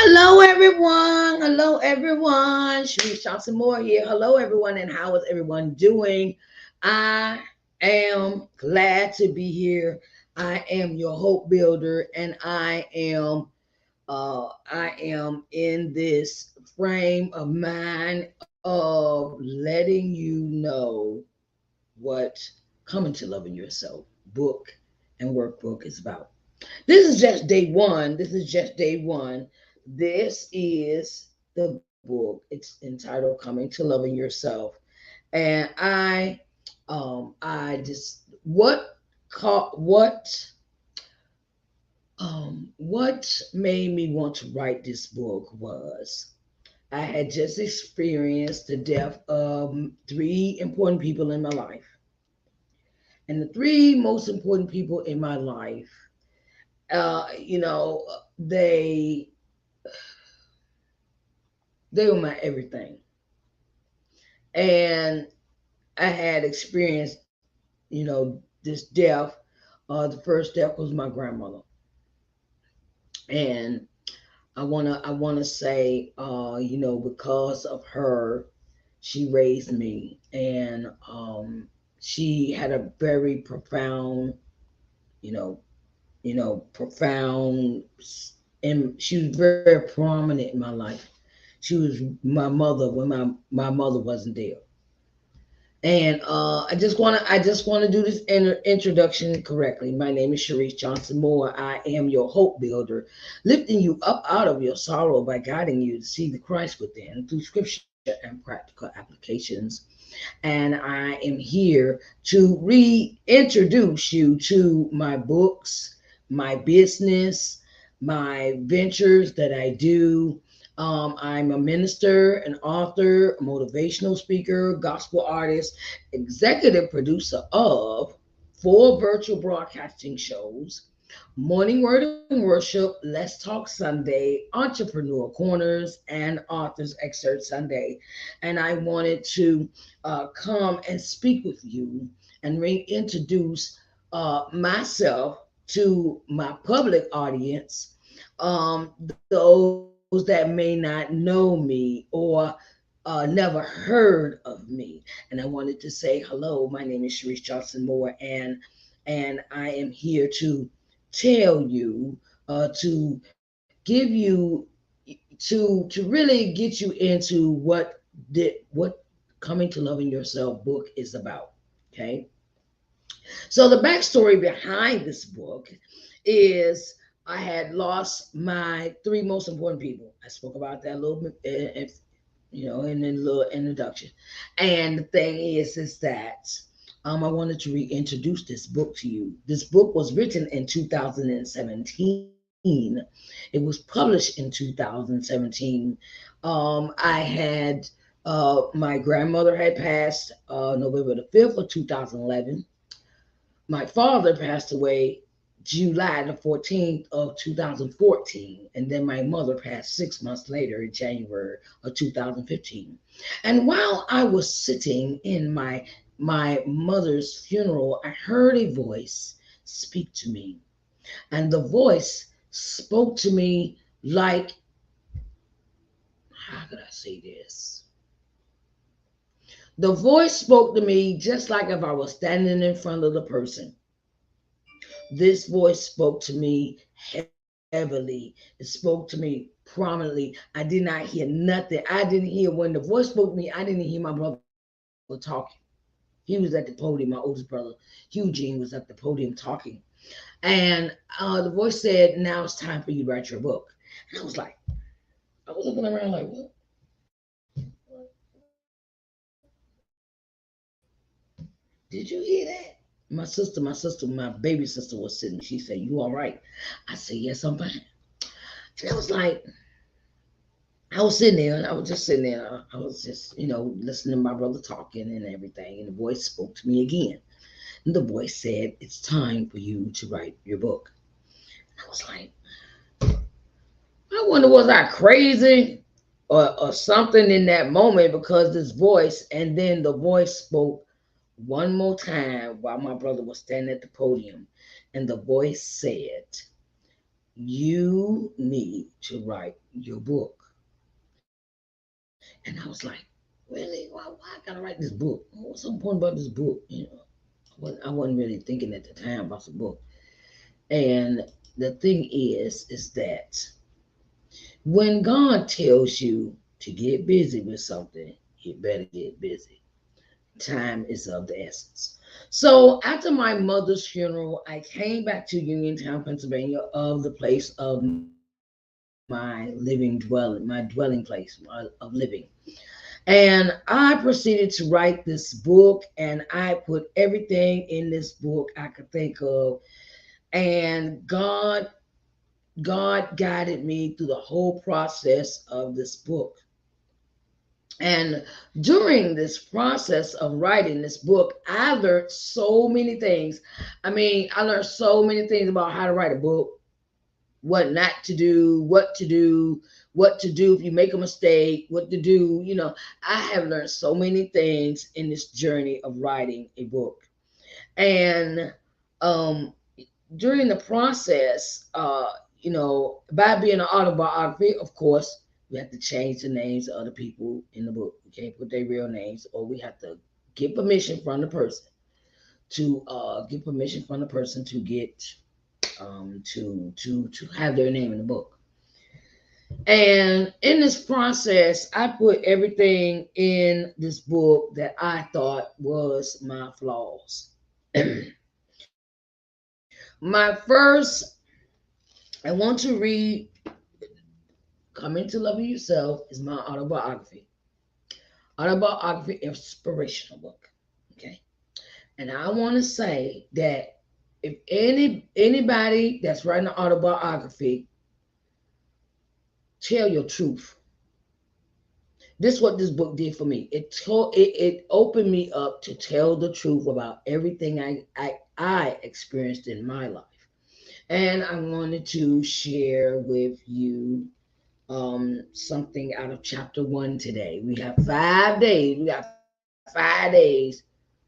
Hello, everyone. Hello, everyone. Sharice Johnson Moore here. Hello, everyone, and how is everyone doing? I am glad to be here. I am your hope builder, and I am in this frame of mind of letting you know what Coming to Loving Yourself book and workbook is about. This is just day one. This is just day one. This is the book. It's entitled Coming to Loving Yourself. And I just what made me want to write this book was I had just experienced the death of three important people in my life. And the three most important people in my life, you know, they they were my everything. And I had experienced, this death. The first death was my grandmother. And I wanna say, because of her, she raised me, and she had a very profound, you know, profound, and she was very prominent in my life. She was my mother when my mother wasn't there. And I just wanna do this introduction correctly. My name is Sharice Johnson Moore. I am your hope builder, lifting you up out of your sorrow by guiding you to see the Christ within through scripture and practical applications. And I am here to reintroduce you to my books, my business, my ventures that I do. I'm a minister, an author, a motivational speaker, gospel artist, executive producer of four virtual broadcasting shows: Morning Word and Worship, Let's Talk Sunday, Entrepreneur Corners, and Authors Excerpt Sunday. And I wanted to come and speak with you and reintroduce myself to my public audience, those that may not know me or never heard of me. And I wanted to say hello. My name is Sharice Johnson Moore, and I am here to tell you, to give you, to really get you into what Coming to Loving Yourself book is about. Okay, so the backstory behind this book is I had lost my three most important people. I spoke about that a little bit, in a little introduction. And the thing is that I wanted to reintroduce this book to you. This book was written in 2017. It was published in 2017. I had my grandmother had passed November the 5th of 2011. My father passed away July the 14th of 2014, and then my mother passed 6 months later in January of 2015. And while I was sitting in my mother's funeral, I heard a voice speak to me. And the voice spoke to me like, how could I say this? The voice spoke to me just like if I was standing in front of the person. This voice spoke to me heavily. It spoke to me prominently. I did not hear nothing. I didn't hear when the voice spoke to me. I didn't hear my brother talking. He was at the podium. My oldest brother, Eugene, was at the podium talking. And the voice said, "Now it's time for you to write your book." And I was looking around like, "What? Did you hear that?" My baby sister was sitting. She said, "You all right?" I said, "Yes, I'm fine." And I was sitting there, and I was just sitting there. I was just, listening to my brother talking and everything. And the voice spoke to me again. And the voice said, "It's time for you to write your book." And I was like, I wonder, was I crazy or something in that moment, because this voice, and then the voice spoke one more time while my brother was standing at the podium. And the voice said, you need to write your book. And I was like, really? Why I gotta write this book? What's so important about this book? I wasn't really thinking at the time about the book. And the thing is that when God tells you to get busy with something, you better get busy. Time is of the essence. So after my mother's funeral, I came back to Uniontown, Pennsylvania, of the place of my living dwelling, my dwelling place of living. And I proceeded to write this book, and I put everything in this book I could think of. And God guided me through the whole process of this book. And during this process of writing this book, I learned so many things. I mean, I learned so many things about how to write a book, what not to do, what to do if you make a mistake, what to do. I have learned so many things in this journey of writing a book. And um, during the process, by being an autobiography, of course, we have to change the names of other people in the book. We can't put their real names, or we have to get permission from the person to get to have their name in the book. And in this process, I put everything in this book that I thought was my flaws. My first, I want to read Coming to Loving Yourself is my autobiography. Autobiography inspirational book. Okay. And I want to say that if anybody that's writing an autobiography, tell your truth. This is what this book did for me. It opened me up to tell the truth about everything I experienced in my life. And I wanted to share with you something out of chapter 1 today. We have 5 days. We got 5 days.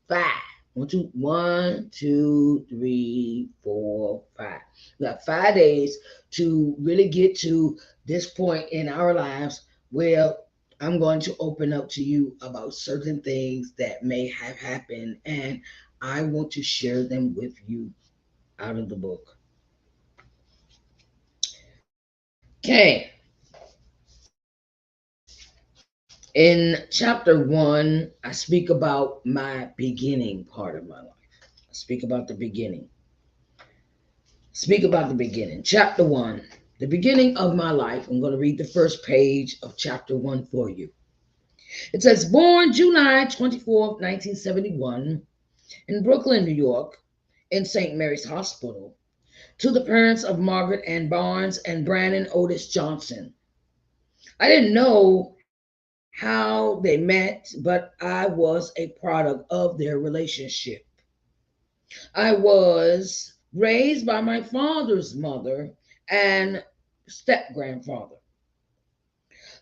Five. One, two, three, 4, 5. We got 5 days to really get to this point in our lives where I'm going to open up to you about certain things that may have happened, and I want to share them with you out of the book. Okay. In chapter 1, I speak about my beginning part of my life. I speak about the beginning. Speak about the beginning. Chapter 1, the beginning of my life. I'm going to read the first page of chapter 1 for you. It says, born July 24th, 1971, in Brooklyn, New York, in St. Mary's Hospital, to the parents of Margaret Ann Barnes and Brandon Otis Johnson. I didn't know how they met, but I was a product of their relationship. I was raised by my father's mother and step grandfather,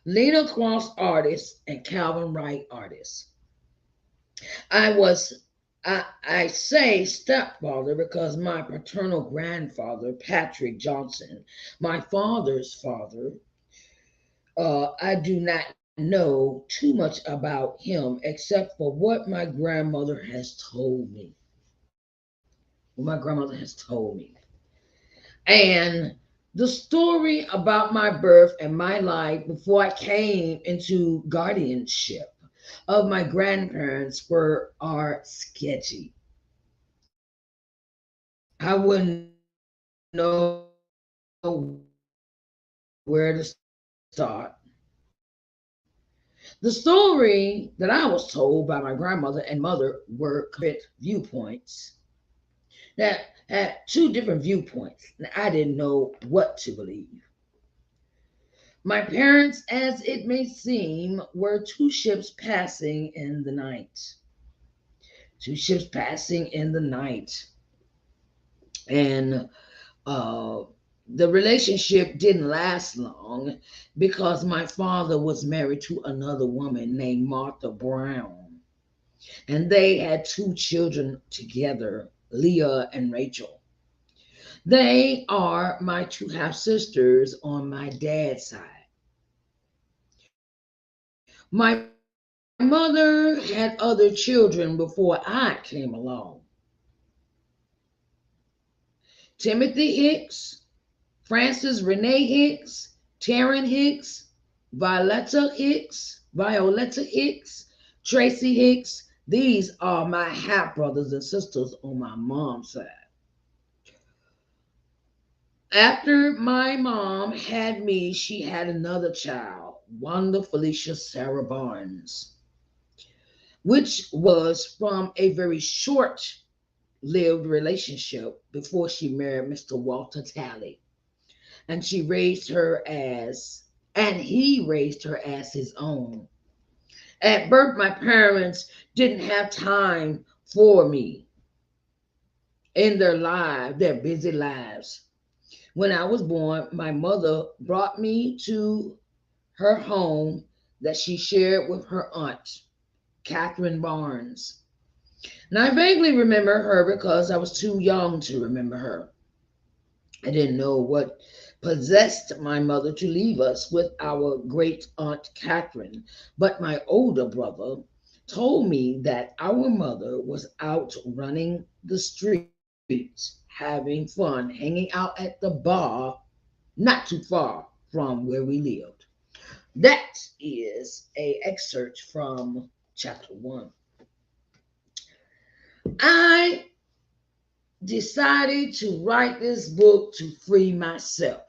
Lena Cross artist and Calvin Wright artist. I was I say stepfather because my paternal grandfather, Patrick Johnson, my father's father, I do not know too much about him except for what my grandmother has told me. What my grandmother has told me. And the story about my birth and my life before I came into guardianship of my grandparents are sketchy. I wouldn't know where to start. The story that I was told by my grandmother and mother were viewpoints that had two different viewpoints, and I didn't know what to believe. My parents, as it may seem, were two ships passing in the night. Two ships passing in the night. And uh, the relationship didn't last long because my father was married to another woman named Martha Brown. And they had two children together, Leah and Rachel. They are my two half sisters on my dad's side. My mother had other children before I came along. Timothy Hicks, Francis Renee Hicks, Taryn Hicks, Violetta Hicks, Tracy Hicks. These are my half brothers and sisters on my mom's side. After my mom had me, she had another child, Wanda Felicia Sarah Barnes, which was from a very short lived relationship before she married Mr. Walter Talley. And she raised her as, and he raised her as his own. At birth, my parents didn't have time for me in their lives, their busy lives. When I was born, my mother brought me to her home that she shared with her aunt, Catherine Barnes. And I vaguely remember her because I was too young to remember her. I didn't know what possessed my mother to leave us with our great aunt Catherine, but my older brother told me that our mother was out running the streets, having fun, hanging out at the bar not too far from where we lived. That is a excerpt from chapter 1. I decided to write this book to free myself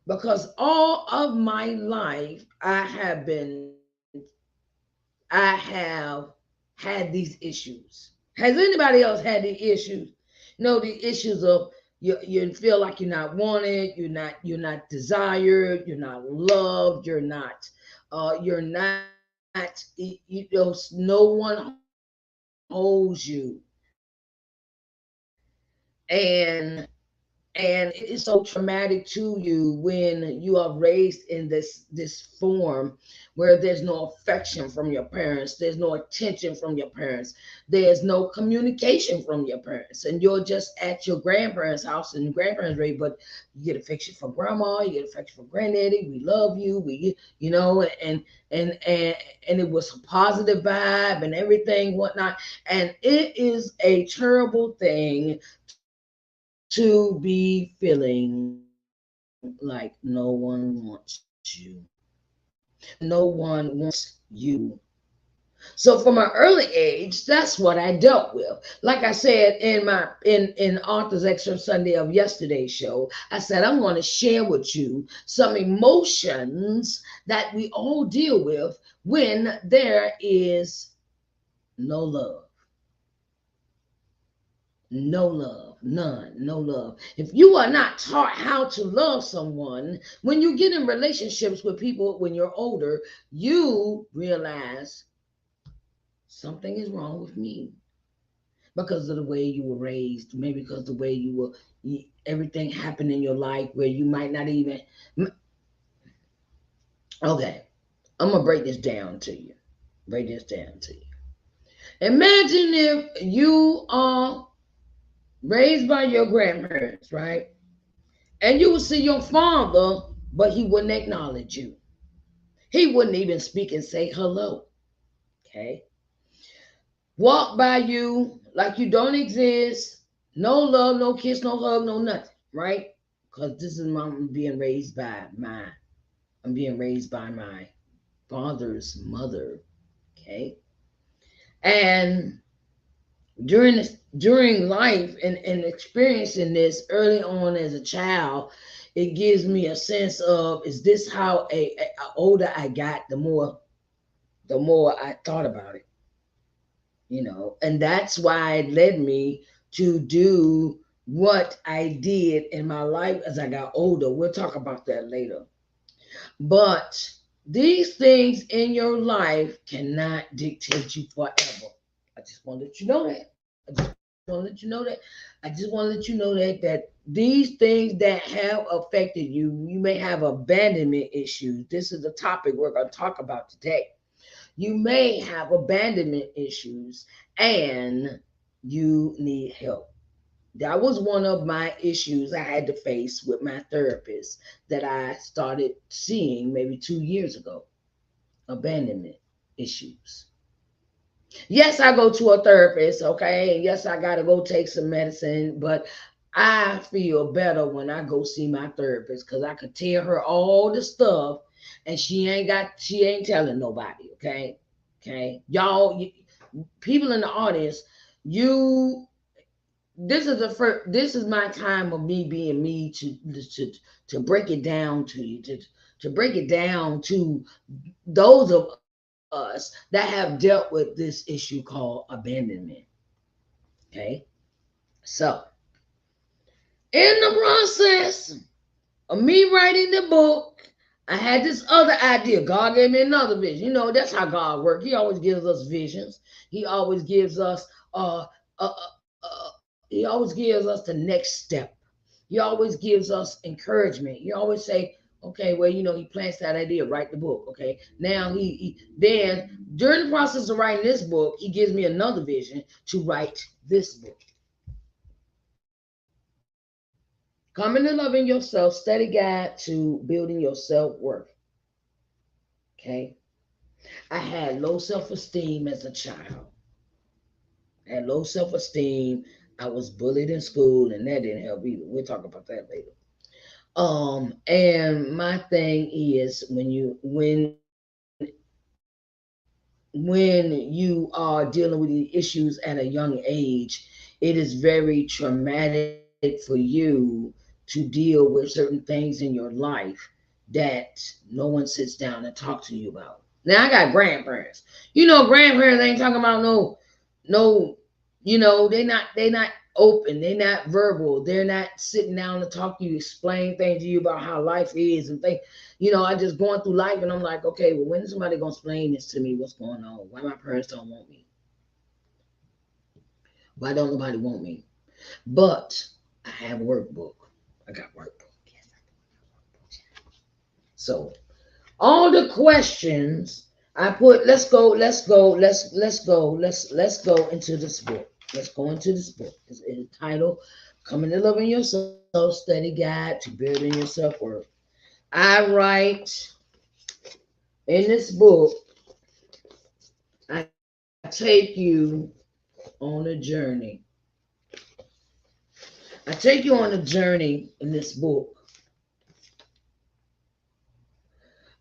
because all of my life I have had these issues. Has anybody else had the issues? The issues of you feel like you're not wanted, you're not desired, you're not loved, no one holds you, and and it is so traumatic to you when you are raised in this form where there's no affection from your parents, there's no attention from your parents, there's no communication from your parents, and you're just at your grandparents house and grandparents raised, but you get affection from grandma, you get affection from granddaddy, we love you, and it was a positive vibe and everything whatnot. And it is a terrible thing to be feeling like no one wants you, no one wants you. So from an early age, that's what I dealt with. Like I said in Arthur's Extra Sunday of yesterday's show, I said I'm going to share with you some emotions that we all deal with when there is no love. No love, none, no love. If you are not taught how to love someone, when you get in relationships with people when you're older, you realize something is wrong with me because of the way you were raised, maybe because the way everything happened in your life where you might not even. Okay, I'm gonna break this down to you. Break this down to you. Imagine if you are raised by your grandparents, right? And you would see your father, but he wouldn't acknowledge you. He wouldn't even speak and say hello. Okay. Walk by you like you don't exist. No love, no kiss, no hug, no nothing. Right? Because this is I'm being raised by my father's mother. Okay. And during life and experiencing this early on as a child, it gives me a sense of, is this how older I got, the more I thought about it, and that's why it led me to do what I did in my life as I got older. We'll talk about that later. But these things in your life cannot dictate you forever. I just want to let you know that. I just want to let you know that these things that have affected you, you may have abandonment issues. This is the topic we're going to talk about today. You may have abandonment issues and you need help. That was one of my issues I had to face with my therapist that I started seeing maybe 2 years ago. Abandonment issues. Yes, I go to a therapist, okay? And yes, I got to go take some medicine, but I feel better when I go see my therapist because I could tell her all the stuff and she ain't telling nobody, okay? Okay. Y'all, people in the audience, you this is my time of me being me to to break it down to you to break it down to those of us that have dealt with this issue called abandonment. Okay, so in the process of me writing the book, I had this other idea. God gave me another vision. You know, that's how God works. He always gives us visions. He always gives us he always gives us the next step. He always gives us encouragement. He always say, okay, well, you know, he plants that idea, write the book. Okay. Now he then during the process of writing this book, he gives me another vision to write this book. Coming to loving yourself, study guide to building your self-worth. Okay. I had low self-esteem as a child. I had low self-esteem. I was bullied in school, and that didn't help either. We'll talk about that later. And my thing is when you are dealing with the issues at a young age, it is very traumatic for you to deal with certain things in your life that no one sits down and talk to you about. Now I got grandparents. You know, grandparents ain't talking about no, you know, they not open, they're not verbal, they're not sitting down to talk to you, explain things to you about how life is and things. You know, I just going through life and I'm like, okay, well, when is somebody gonna explain this to me? What's going on? Why my parents don't want me? Why don't nobody want me? But I have a workbook. I got workbook. Yes, I do. So all the questions I put, let's go into this book. Let's go into this book. It's entitled Coming to Loving Yourself, Study Guide to Building Your Self-Worth. I write in this book, I take you on a journey. I take you on a journey in this book.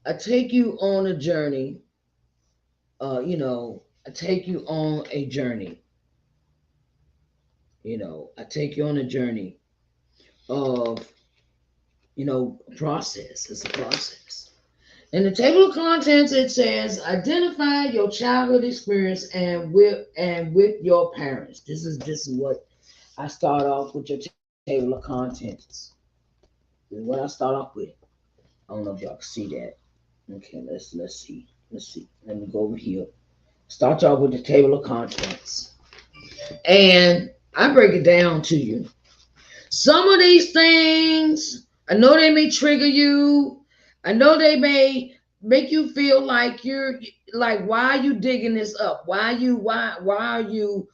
I take you on a journey. I take you on a journey. I take you on a journey of, process. It's a process. In the table of contents, it says identify your childhood experience and with your parents. This is what I start off with your table of contents. This is what I start off with. I don't know if y'all can see that. Okay, let's see. Let's see. Let me go over here. Start off with the table of contents. And I break it down to you. Some of these things, I know they may trigger you. I know they may make you feel like you're like, why are you digging this up? Why are you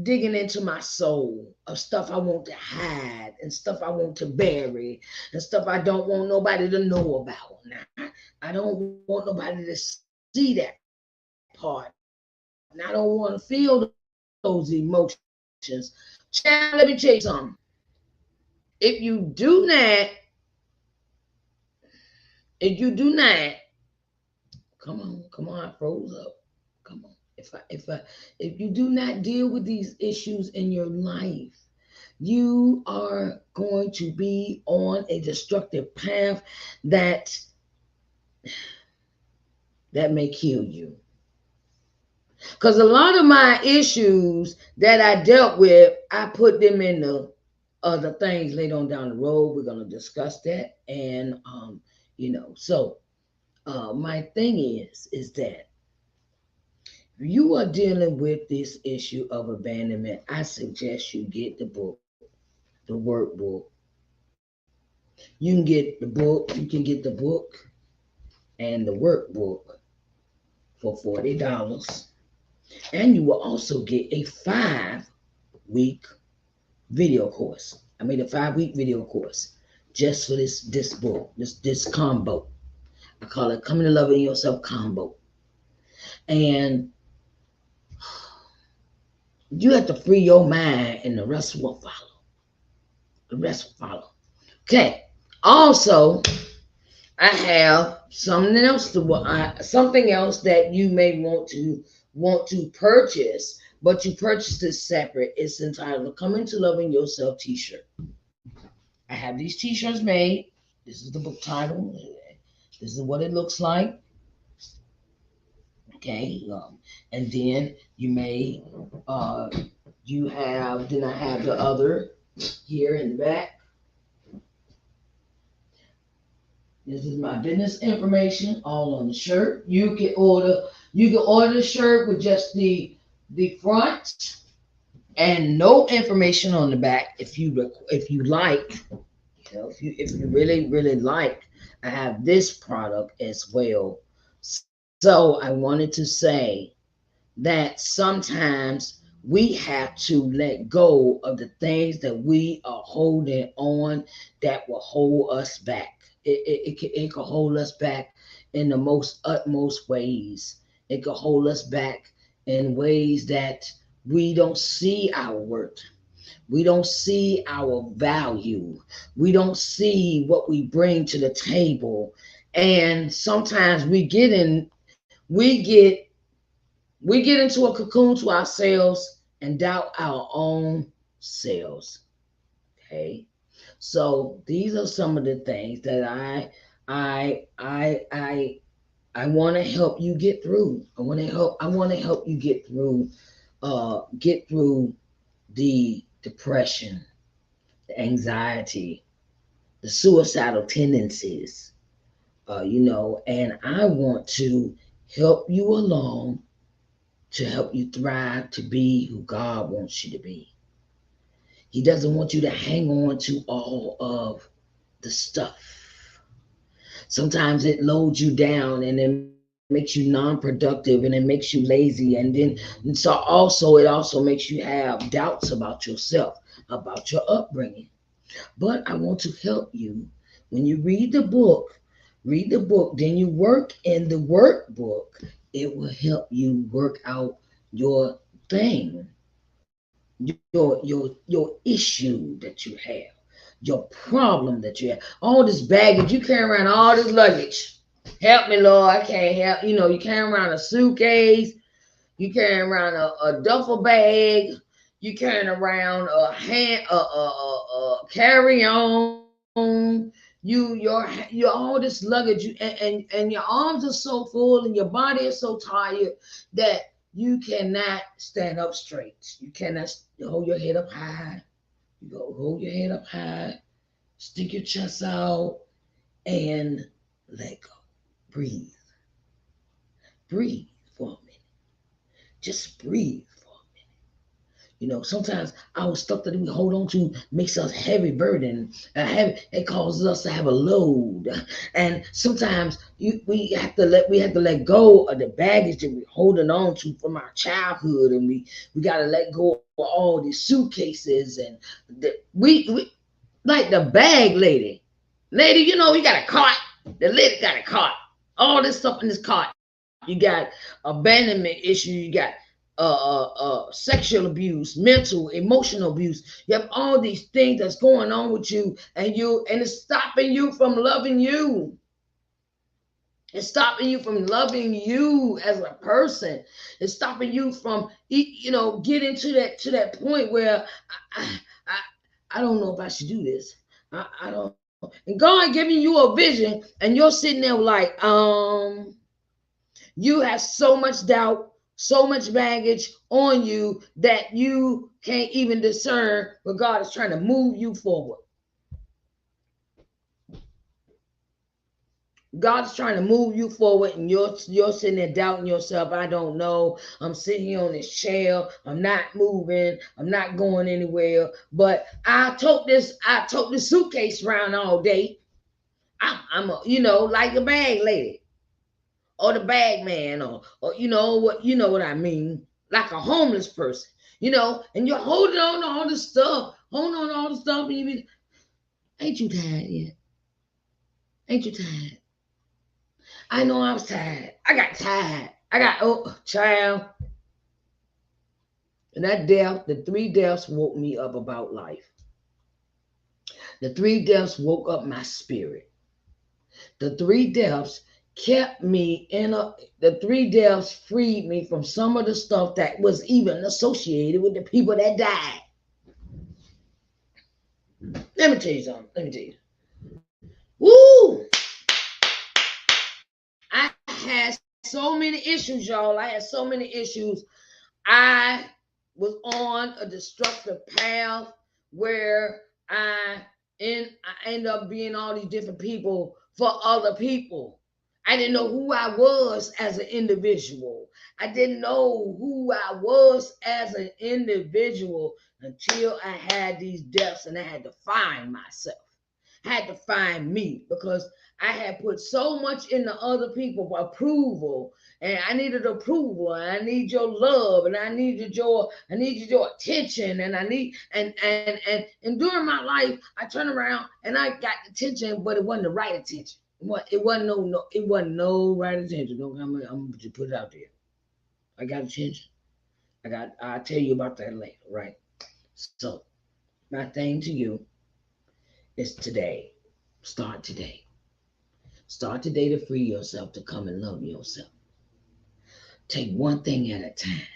digging into my soul of stuff I want to hide and stuff I want to bury and stuff I don't want nobody to know about. Now, I don't want nobody to see that part. And I don't want to feel those emotions. Child, let me tell you something. If you do not, if you do not, come on, I froze up. Come on. If you do not deal with these issues in your life, you are going to be on a destructive path that may kill you. Because a lot of my issues that I dealt with, I put them in the other things later on down the road. We're gonna discuss that, and so my thing is that if you are dealing with this issue of abandonment, I suggest you get the book, the workbook. You can get the book. You can get the book and the workbook for $40, and you will also get a 5 5-week video course. I made a 5-week video course just for this book, this combo. I call it Coming to Loving Yourself combo. And you have to free your mind, and the rest will follow. The rest will follow. Okay. Also, I have something else that you may want to purchase, but you purchased it separate. It's entitled "Coming to Loving Yourself" T-shirt. I have these T-shirts made. This is the book title. This is what it looks like. Okay, and then you may then I have the other here in the back. This is my business information all on the shirt. You can order the shirt with just the front and no information on the back. If you like, if you really like, I have this product as well. So I wanted to say that sometimes we have to let go of the things that we are holding on that will hold us back. It can hold us back in the most utmost ways. It can hold us back in ways that we don't see our worth. We don't see our value. We don't see what we bring to the table. And sometimes we get we get into a cocoon to ourselves and doubt our own selves. Okay. So these are some of the things that I I I I want to help you get through. I want to help you get through the depression, the anxiety, the suicidal tendencies, and I want to help you along to help you thrive to be who God wants you to be. He doesn't want you to hang on to all of the stuff. Sometimes it loads you down and it makes you non-productive and it makes you lazy, it also makes you have doubts about yourself, about your upbringing. But I want to help you. When you read the book, then you work in the workbook. It will help you work out your thing, your issue that you have, your problem that you have, all this baggage you carry around, all this luggage. Help me, Lord. I can't help. You carry around a suitcase, you carry around a duffel bag, you carrying around a carry on. Your all this luggage, and your arms are so full and your body is so tired that you cannot stand up straight. You cannot hold your head up high. You go hold your head up high, stick your chest out, and let go. Breathe. Breathe for a minute. Just breathe for a minute. Sometimes our stuff that we hold on to makes us heavy burden. It causes us to have a load, and sometimes we have to let go of the baggage that we're holding on to from our childhood, and we got to let go of all these suitcases and we like the bag lady. You got a cart. The lady got a cart. All this stuff in this cart. You got abandonment issues. You got sexual abuse, mental, emotional abuse. You have all these things that's going on with you, and it's stopping you from loving you. It's stopping you from loving you as a person. It's stopping you from, getting to that point where I, I don't know if I should do this. I don't. And God giving you a vision, and you're sitting there like, you have so much doubt, so much baggage on you that you can't even discern where God is trying to move you forward. God's trying to move you forward, and you're sitting there doubting yourself. I don't know. I'm sitting here on this chair. I'm not moving. I'm not going anywhere. But I took this suitcase around all day. I'm like a bag lady or the bag man, or what I mean, like a homeless person. and you're holding on to all this stuff, holding on to all the stuff, and you be, ain't you tired yet? Ain't you tired? I know I was tired. I got tired. Oh, child. And that death, the three deaths woke me up about life. The three deaths woke up my spirit. The three deaths kept me the three deaths freed me from some of the stuff that was even associated with the people that died. Let me tell you something. Let me tell you. Woo! I had so many issues, y'all. I had so many issues. I was on a destructive path where I end up being all these different people for other people. I didn't know who I was as an individual. I didn't know who I was as an individual until I had these deaths and I had to find myself. I had to find me because I had put so much into other people for approval, and I needed approval, and I need your love, and I needed your attention, and I need and during my life, I turned around and I got attention, but it wasn't the right attention. It wasn't no right attention. I'm gonna just put it out there. I got attention. I'll tell you about that later, right? So my thing to you is today. Start today. Start today to free yourself to come and love yourself. Take one thing at a time.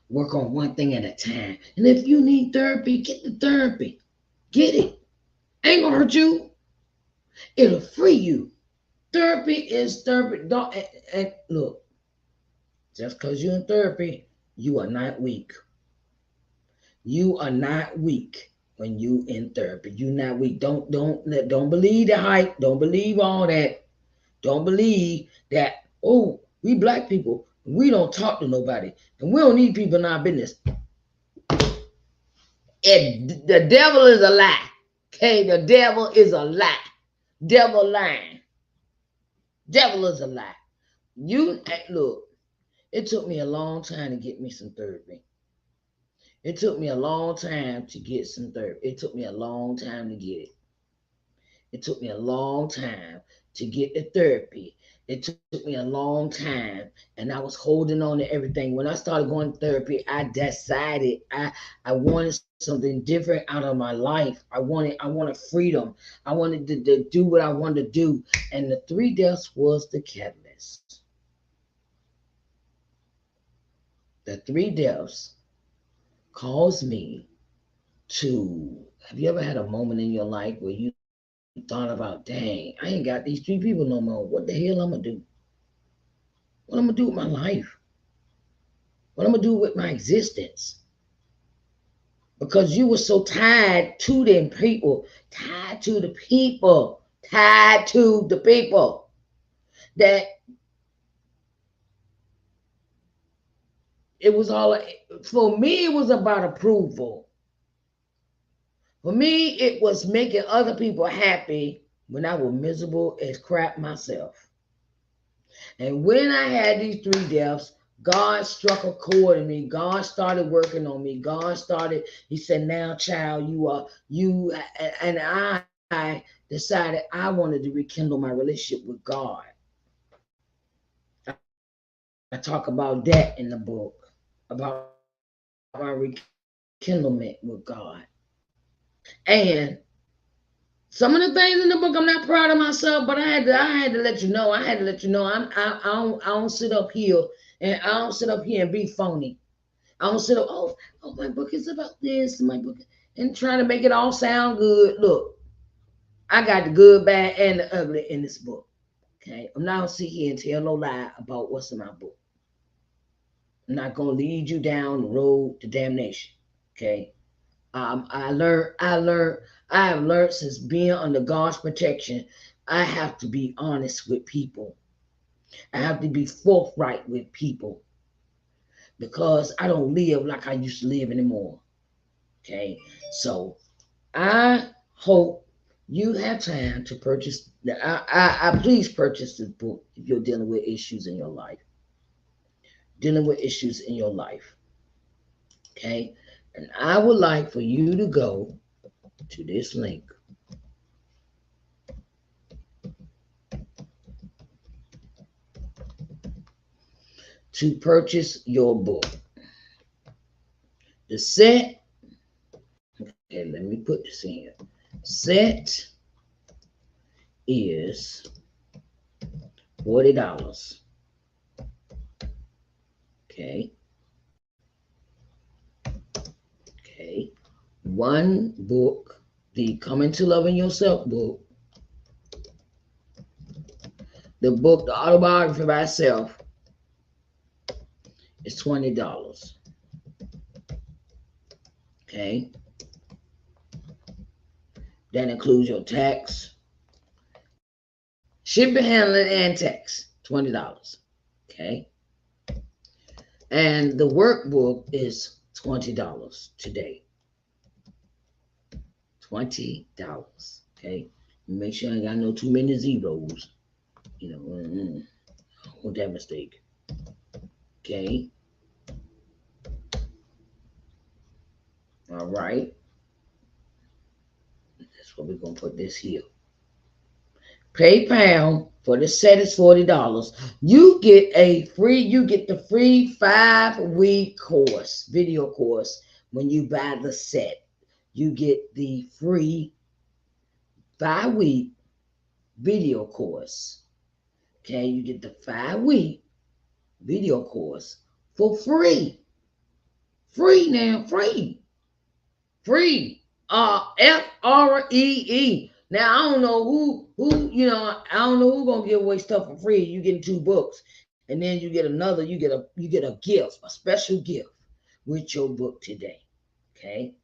Work on one thing at a time. And if you need therapy, get the therapy. Get it. Ain't gonna hurt you. It'll free you. Therapy is therapy. And look, just because you're in therapy, you are not weak. You are not weak when you in therapy. You not weak. Don't believe the hype. Don't believe all that. Don't believe that, oh, we black people, we don't talk to nobody, and we don't need people in our business. The devil is a lie. Okay, the devil is a lie. Devil lying. Devil is a lie. Look, it took me a long time to get me some therapy. It took me a long time to get some therapy. It took me a long time to get it. It took me a long time to get the therapy. It took me a long time, and I was holding on to everything. When I started going to therapy, I decided I wanted something different out of my life. I wanted freedom. I wanted to do what I wanted to do, and the three deaths was the catalyst. The three deaths caused me to. Have you ever had a moment in your life where you thought about, dang, I ain't got these three people no more. What the hell I'm gonna do? What I'm gonna do with my life? What I'm gonna do with my existence? Because you were so tied to them people, tied to the people, that it was all, for me, it was about approval. For me, it was making other people happy when I was miserable as crap myself. And when I had these three deaths, God struck a chord in me. God started working on me. He said, now, child, you, and I decided I wanted to rekindle my relationship with God. I talk about that in the book, about my rekindlement with God. And some of the things in the book, I'm not proud of myself, but I had to let you know. I don't sit up here and be phony. I don't sit up. Oh, my book is about this. My book and trying to make it all sound good. Look, I got the good, bad, and the ugly in this book. Okay, I'm not gonna sit here and tell no lie about what's in my book. I'm not gonna lead you down the road to damnation. Okay, I have learned since being under God's protection, I have to be honest with people. I have to be forthright with people because I don't live like I used to live anymore. Okay, so I hope you have time to purchase. I please purchase this book if you're dealing with issues in your life. Dealing with issues in your life. Okay. And I would like for you to go to this link to purchase your book. The set, okay, let me put this in here. Set is $40. Okay. Okay. One book, the Coming to Loving Yourself book, the book, the autobiography by itself, is $20. Okay. That includes your tax, shipping, handling, and tax. $20. Okay. And the workbook is $20 today. $20. Okay. Make sure I ain't got no too many zeros. You know, I want that mistake. Okay. All right. That's what we're gonna put this here. PayPal for the set is $40. You get the free 5-week course, video course when you buy the set. You get the free 5-week video course. Okay, you get the 5-week video course for free. Free now, free. Free. FREE. Now I don't know who I don't know who gonna give away stuff for free. You get 2 books, and then you get another. You get a gift, a special gift with your book today. Okay.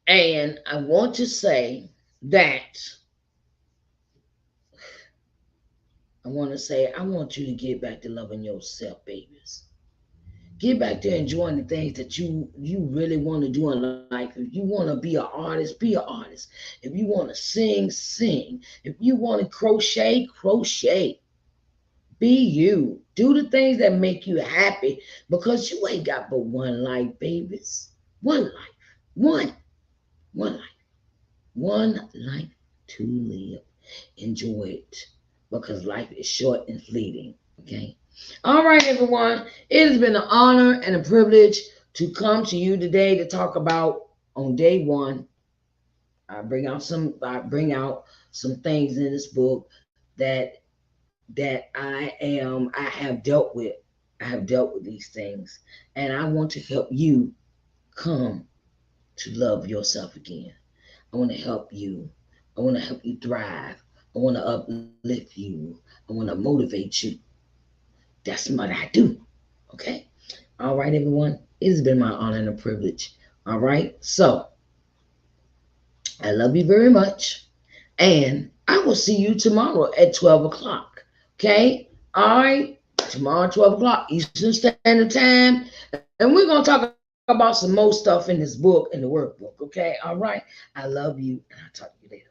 And I want to say that I want you to get back to loving yourself, babies. Get back to enjoying the things that you really want to do in life. If you want to be an artist, be an artist. If you want to sing, sing. If you want to crochet, crochet. Be you. Do the things that make you happy, because you ain't got but one life, babies. One life. One life. One life to live. Enjoy it, because life is short and fleeting. Okay. All right, everyone. It has been an honor and a privilege to come to you today to talk about, on day one, I bring out some things in this book that I have dealt with. I have dealt with these things, and I want to help you come to love yourself again. I want to help you. I want to help you thrive. I want to uplift you. I want to motivate you. That's what I do. Okay. All right, everyone. It's been my honor and a privilege. All right. So I love you very much. And I will see you tomorrow at 12 o'clock. Okay. All right. Tomorrow, 12 o'clock Eastern Standard Time. And we're going to talk about some more stuff in this book, in the workbook. Okay. All right. I love you. And I'll talk to you later.